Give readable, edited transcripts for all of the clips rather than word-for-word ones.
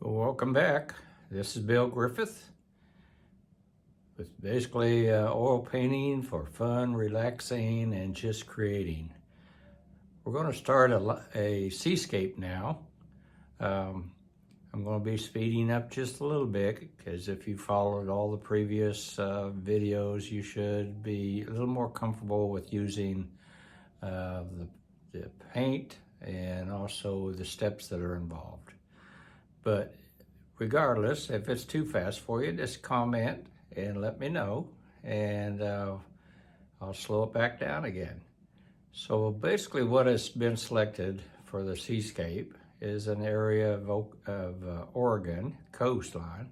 Welcome back. This is Bill Griffith with basically oil painting for fun, relaxing, and just creating. We're going to start a seascape now. I'm going to be speeding up just a little bit because if you followed all the previous videos, you should be a little more comfortable with using the paint and also the steps that are involved. But regardless, if it's too fast for you, just comment and let me know, and I'll slow it back down again. So basically what has been selected for the seascape is an area of Oregon coastline,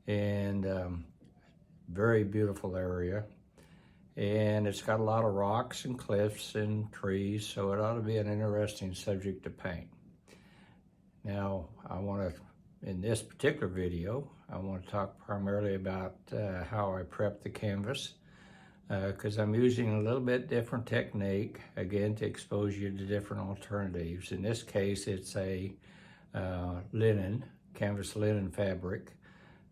and very beautiful area. And it's got a lot of rocks and cliffs and trees, so it ought to be an interesting subject to paint. Now, in this particular video, I want to talk primarily about how I prep the canvas, because I'm using a little bit different technique, again, to expose you to different alternatives. In this case, it's a canvas linen fabric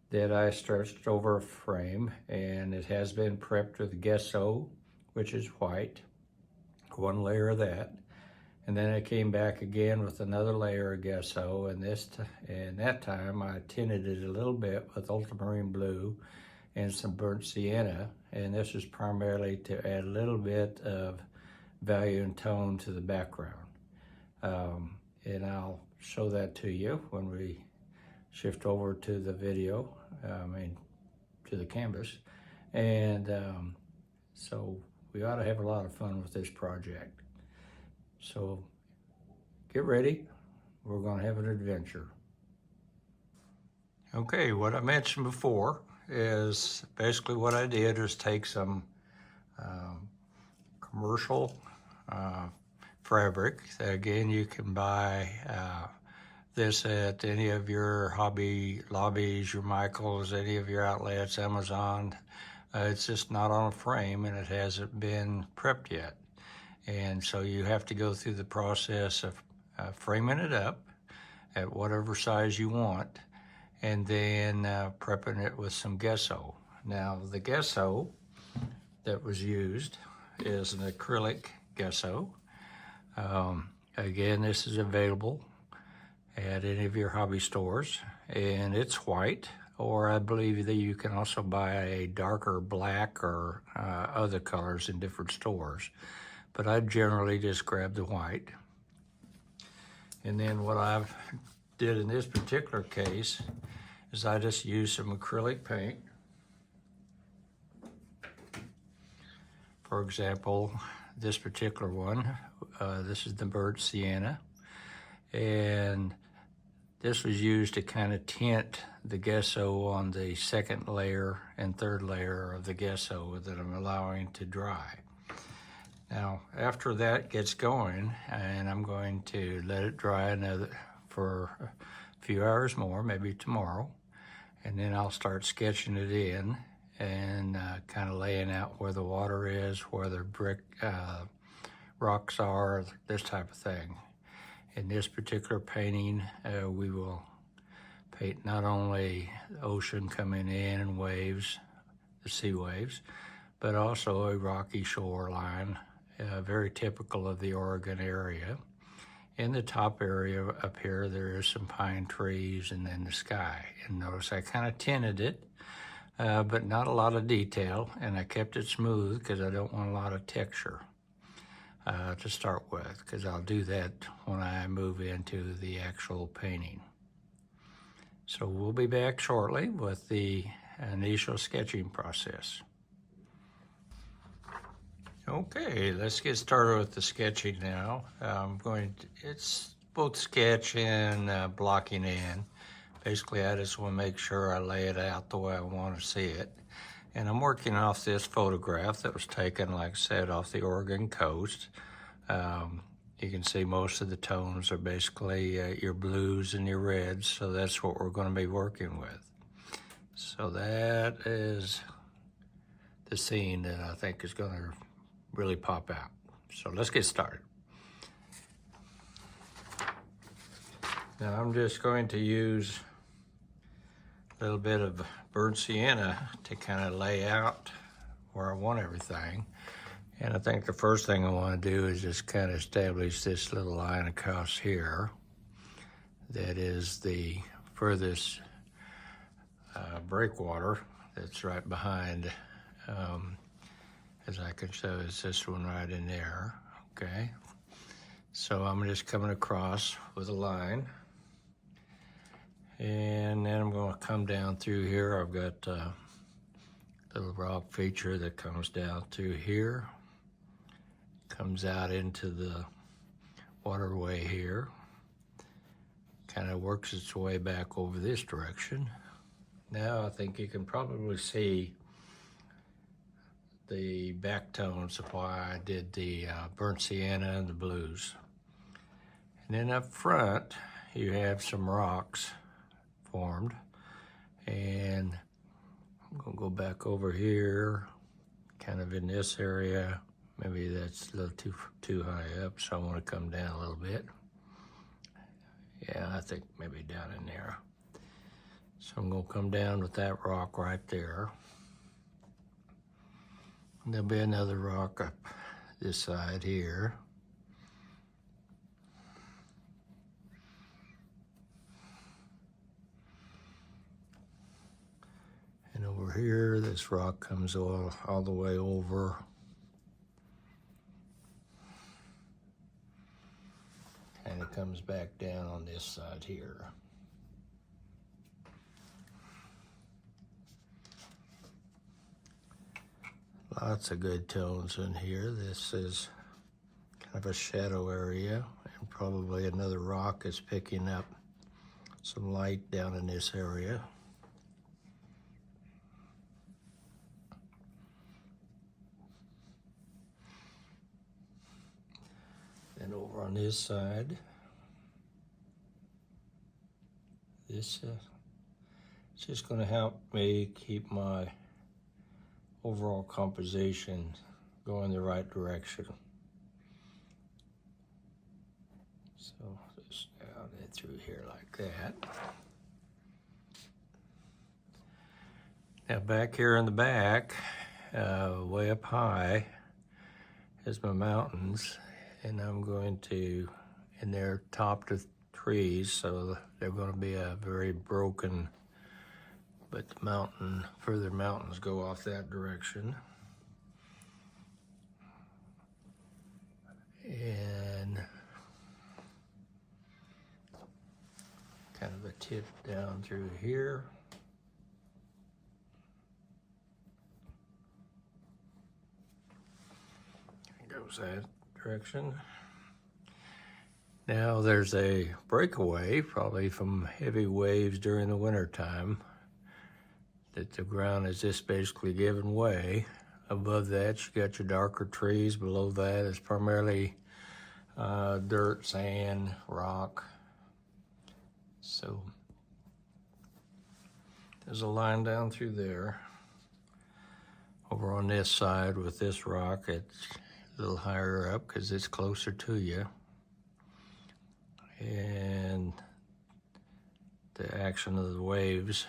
that I stretched over a frame, and it has been prepped with gesso, which is white, one layer of that. And then I came back again with another layer of gesso, and that time I tinted it a little bit with ultramarine blue and some burnt sienna, and this is primarily to add a little bit of value and tone to the background. And I'll show that to you when we shift over to the video, to the canvas. And so we ought to have a lot of fun with this project. So get ready, we're gonna have an adventure. Okay, what I mentioned before is basically what I did is take some commercial fabric. Again, you can buy this at any of your Hobby Lobbies, your Michaels, any of your outlets, Amazon. It's just not on a frame and it hasn't been prepped yet. And so you have to go through the process of framing it up at whatever size you want, and then prepping it with some gesso. Now, the gesso that was used is an acrylic gesso. Again, this is available at any of your hobby stores, and it's white, or I believe that you can also buy a darker black or other colors in different stores. But I generally just grab the white. And then what I did in this particular case is I just used some acrylic paint. For example, this particular one, this is the burnt sienna. And this was used to kind of tint the gesso on the second layer and third layer of the gesso that I'm allowing to dry. Now, after that gets going, and I'm going to let it dry for a few hours more, maybe tomorrow, and then I'll start sketching it in and kind of laying out where the water is, where the rocks are, this type of thing. In this particular painting, we will paint not only the ocean coming in and waves, the sea waves, but also a rocky shoreline, very typical of the Oregon area. In the top area up here, there is some pine trees and then the sky. And notice I kind of tinted it, but not a lot of detail, and I kept it smooth because I don't want a lot of texture to start with, because I'll do that when I move into the actual painting. So we'll be back shortly with the initial sketching process. Okay, let's get started with the sketching now. It's both sketch and blocking in. Basically, I just want to make sure I lay it out the way I want to see it. And I'm working off this photograph that was taken, like I said, off the Oregon coast. You can see most of the tones are basically your blues and your reds, so that's what we're going to be working with. So that is the scene that I think is going to really pop out. So let's get started. Now I'm just going to use a little bit of burnt sienna to kind of lay out where I want everything. And I think the first thing I want to do is just kind of establish this little line across here. That is the furthest breakwater that's right behind, as I can show, is this one right in there, okay? So I'm just coming across with a line. And then I'm going to come down through here. I've got a little rock feature that comes down through here, comes out into the waterway here, kind of works its way back over this direction. Now I think you can probably see the back tones of why I did the burnt sienna and the blues. And then up front, you have some rocks formed, and I'm gonna go back over here, kind of in this area. Maybe that's a little too high up, so I want to come down a little bit. Yeah, I think maybe down in there. So I'm gonna come down with that rock right there. And there'll be another rock up this side here. And over here, this rock comes all the way over. And it comes back down on this side here. Lots of good tones in here. This is kind of a shadow area, and probably another rock is picking up some light down in this area. And over on this side, this it's just going to help me keep my overall composition going the right direction. So just down it through here like that. Now back here in the back, way up high, is my mountains. And I'm going to, and they're topped with trees, so they're going to be a very broken, but the further mountains go off that direction. And kind of a tip down through here. There goes that direction. Now there's a breakaway, probably from heavy waves during the winter time, that the ground is just basically giving way. Above that, you got your darker trees. Below that is primarily dirt, sand, rock. So there's a line down through there. Over on this side with this rock, it's a little higher up because it's closer to you. And the action of the waves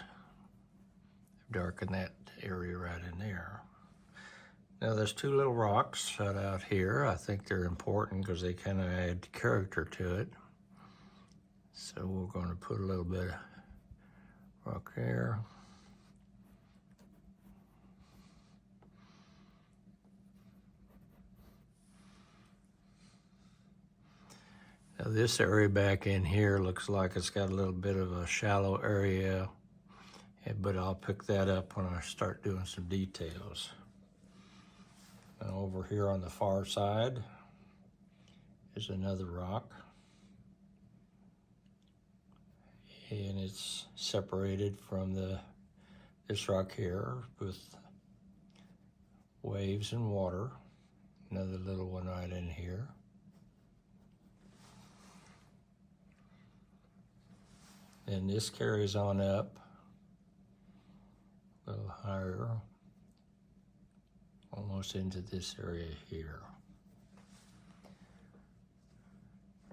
darken that area right in there. Now there's two little rocks set out here. I think they're important because they kind of add character to it. So we're going to put a little bit of rock there. Now this area back in here looks like it's got a little bit of a shallow area, but I'll pick that up when I start doing some details. Now over here on the far side is another rock, and it's separated from this rock here with waves and water. Another little one right in here. And this carries on up a little higher, almost into this area here.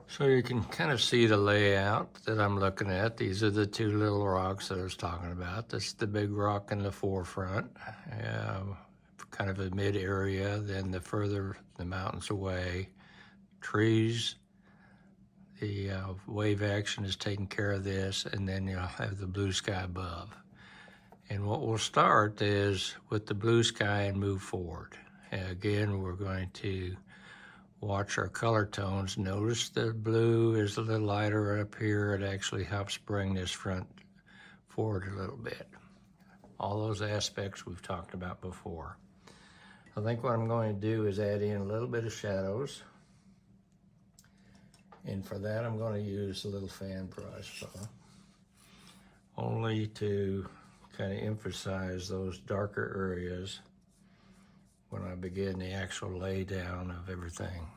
So you can kind of see the layout that I'm looking at. These are the two little rocks that I was talking about. This is the big rock in the forefront, kind of a mid area. Then the further the mountains away, trees, the wave action is taking care of this, and then you'll have the blue sky above. And what we'll start is with the blue sky and move forward. And again, we're going to watch our color tones. Notice the blue is a little lighter up here. It actually helps bring this front forward a little bit. All those aspects we've talked about before. I think what I'm going to do is add in a little bit of shadows. And for that, I'm going to use a little fan brush, only to kind of emphasize those darker areas when I begin the actual lay down of everything.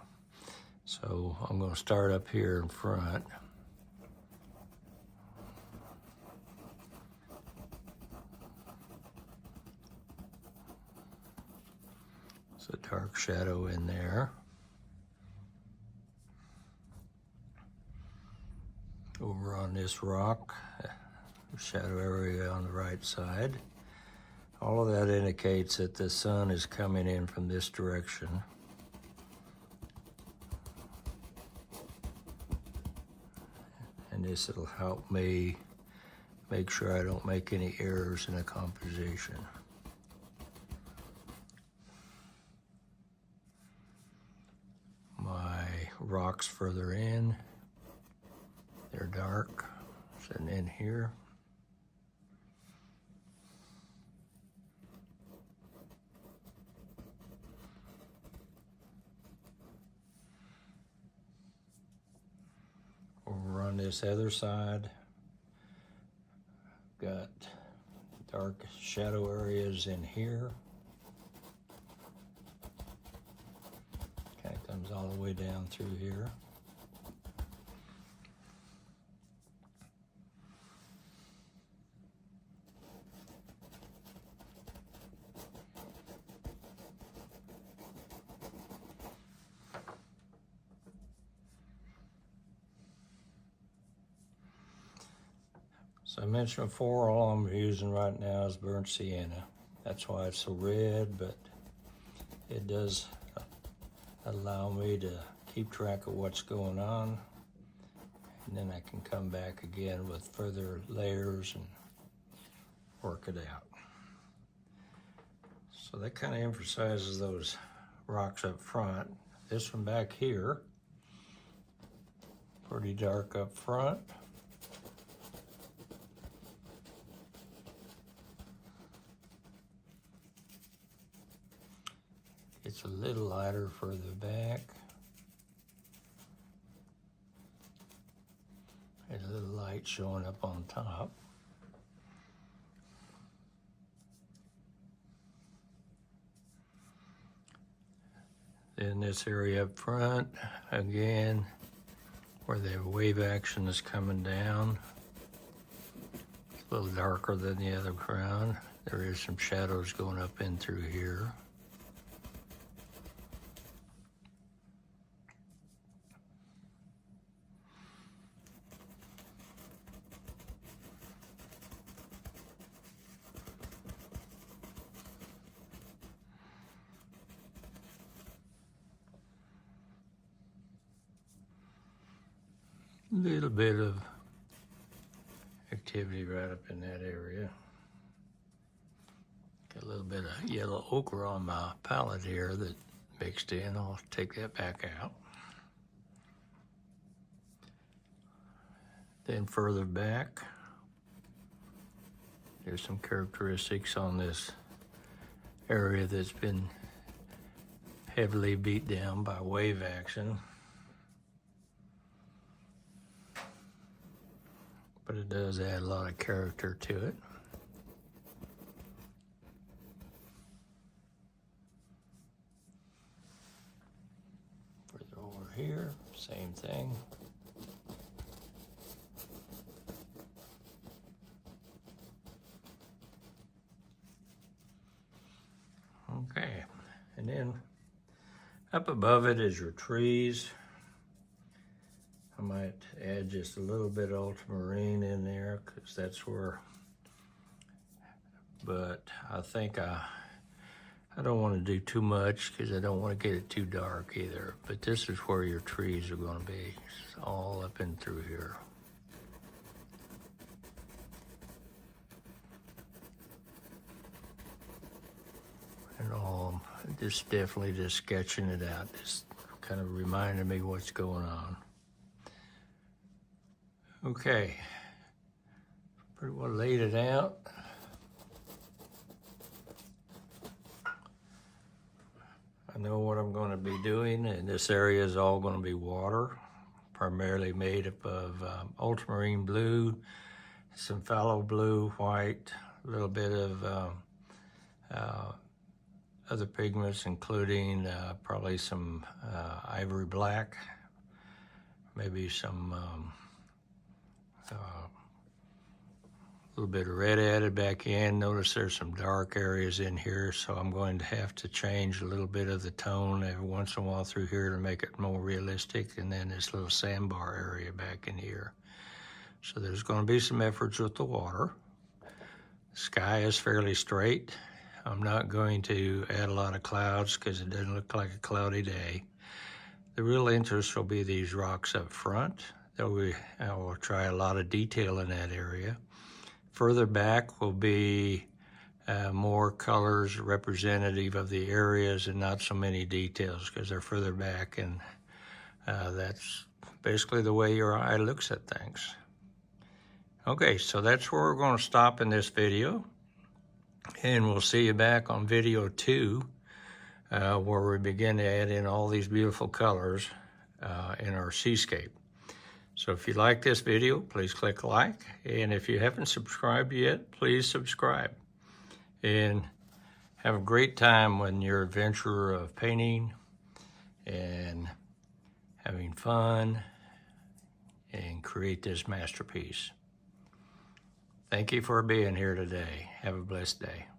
So I'm going to start up here in front. It's a dark shadow in there. Over on this rock, shadow area on the right side. All of that indicates that the sun is coming in from this direction. And this will help me make sure I don't make any errors in the composition. My rocks further in, they're dark, sitting in here. Over on this other side, got dark shadow areas in here. Kind of comes all the way down through here. So I mentioned before, all I'm using right now is burnt sienna. That's why it's so red, but it does allow me to keep track of what's going on. And then I can come back again with further layers and work it out. So that kind of emphasizes those rocks up front. This one back here, pretty dark up front. It's a little lighter further back. There's a little light showing up on top. Then this area up front, again, where the wave action is coming down. It's a little darker than the other crown. There is some shadows going up in through here. A little bit of activity right up in that area. Got a little bit of yellow ochre on my palette here that mixed in. I'll take that back out. Then further back, there's some characteristics on this area that's been heavily beat down by wave action. But it does add a lot of character to it. Further over here, same thing. Okay, and then up above it is your trees. I might add just a little bit of ultramarine in there because that's where, but I think I don't want to do too much because I don't want to get it too dark either. But this is where your trees are going to be, it's all up and through here. And all, just definitely just sketching it out, just kind of reminding me what's going on. Okay, pretty well laid it out. I know what I'm going to be doing, and this area is all going to be water, primarily made up of ultramarine blue, some phthalo blue, white, a little bit of other pigments, including probably some ivory black, maybe some a little bit of red added back in. Notice there's some dark areas in here, so I'm going to have to change a little bit of the tone every once in a while through here to make it more realistic. And then this little sandbar area back in here. So there's going to be some efforts with the water. The sky is fairly straight. I'm not going to add a lot of clouds because it doesn't look like a cloudy day. The real interest will be these rocks up front. I will try a lot of detail in that area. Further back will be more colors representative of the areas and not so many details because they're further back, and that's basically the way your eye looks at things. Okay, so that's where we're going to stop in this video, and we'll see you back on video 2 where we begin to add in all these beautiful colors in our seascape. So if you like this video, please click like, and if you haven't subscribed yet, please subscribe. And have a great time on your adventure of painting and having fun and create this masterpiece. Thank you for being here today. Have a blessed day.